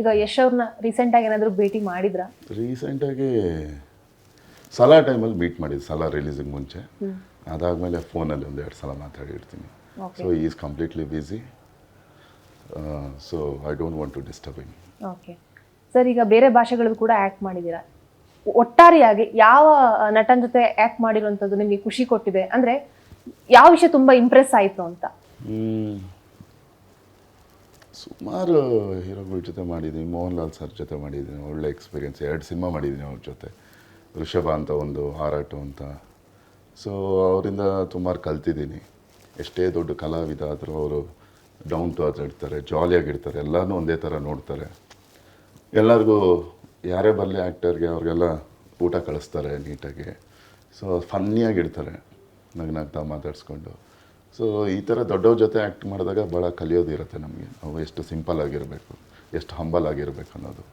ಈಗ ಯಶ್ ಅವ್ರನ್ನ ರೀಸೆಂಟಾಗಿ ಏನಾದರೂ ಭೇಟಿ ಮಾಡಿದ್ರಾ? ರೀಸೆಂಟಾಗಿ ಸಲಾ ಟೈಮಲ್ಲಿ ಮೀಟ್ ಮಾಡಿದ್ದು, ಸಲಾ ರಿಲೀಸಿಗೆ ಮುಂಚೆ. ಅದಾದಮೇಲೆ ಫೋನಲ್ಲಿ ಒಂದೆರಡು ಸಲ ಮಾತಾಡಿರ್ತೀನಿ. So is completely busy, so I don't want to disturb him. Okay sir, ಈಗ ಬೇರೆ ಭಾಷೆಗಳಲ್ಲೂ ಕೂಡ ಆ್ಯಕ್ಟ್ ಮಾಡಿದ್ದೀರಾ. ಒಟ್ಟಾರೆಯಾಗಿ ಯಾವ ನಟನ ಜೊತೆ ಆ್ಯಕ್ಟ್ ಮಾಡಿರುವಂಥದ್ದು ನಿಮಗೆ ಖುಷಿ ಕೊಟ್ಟಿದೆ? ಅಂದರೆ ಯಾವ ವಿಷಯ ತುಂಬ ಇಂಪ್ರೆಸ್ ಆಯಿತು ಅಂತ? ಸುಮಾರು ಹೀರೋಗಳ ಜೊತೆ ಮಾಡಿದ್ದೀನಿ. ಮೋಹನ್ ಲಾಲ್ ಸರ್ ಜೊತೆ ಮಾಡಿದ್ದೀನಿ, ಒಳ್ಳೆ ಎಕ್ಸ್ಪೀರಿಯನ್ಸ್. 2 ಸಿನಿಮಾ ಮಾಡಿದ್ದೀನಿ ಅವ್ರ ಜೊತೆ. ಋಷಭ ಅಂತ ಒಂದು, ಹಾರಾಟು ಅಂತ. ಸೊ ಅವರಿಂದ ಸುಮಾರು ಕಲ್ತಿದ್ದೀನಿ. ಎಷ್ಟೇ ದೊಡ್ಡ ಕಲಾವಿದ ಆದರೂ ಅವರು ಡೌನ್ ಟು ಅರ್ತ್ ಇರ್ತಾರೆ, ಜಾಲಿಯಾಗಿರ್ತಾರೆ, ಎಲ್ಲನೂ ಒಂದೇ ಥರ ನೋಡ್ತಾರೆ. ಎಲ್ಲರಿಗೂ ಯಾರೇ ಬರಲಿ ಆ್ಯಕ್ಟರ್ಗೆ ಅವ್ರಿಗೆಲ್ಲ ಊಟ ಕಳಿಸ್ತಾರೆ ನೀಟಾಗಿ. ಸೊ ಫನ್ನಿಯಾಗಿರ್ತಾರೆ, ನಗ್ನಾಗ್ತಾ ಮಾತಾಡಿಸ್ಕೊಂಡು. ಸೊ ಈ ಥರ ದೊಡ್ಡವ್ರ ಜೊತೆ ಆ್ಯಕ್ಟ್ ಮಾಡಿದಾಗ ಭಾಳ ಕಲಿಯೋದಿರುತ್ತೆ ನಮಗೆ. ನಾವು ಎಷ್ಟು ಸಿಂಪಲ್ ಆಗಿರಬೇಕು, ಎಷ್ಟು ಹಂಬಲ್ ಆಗಿರಬೇಕು ಅನ್ನೋದು.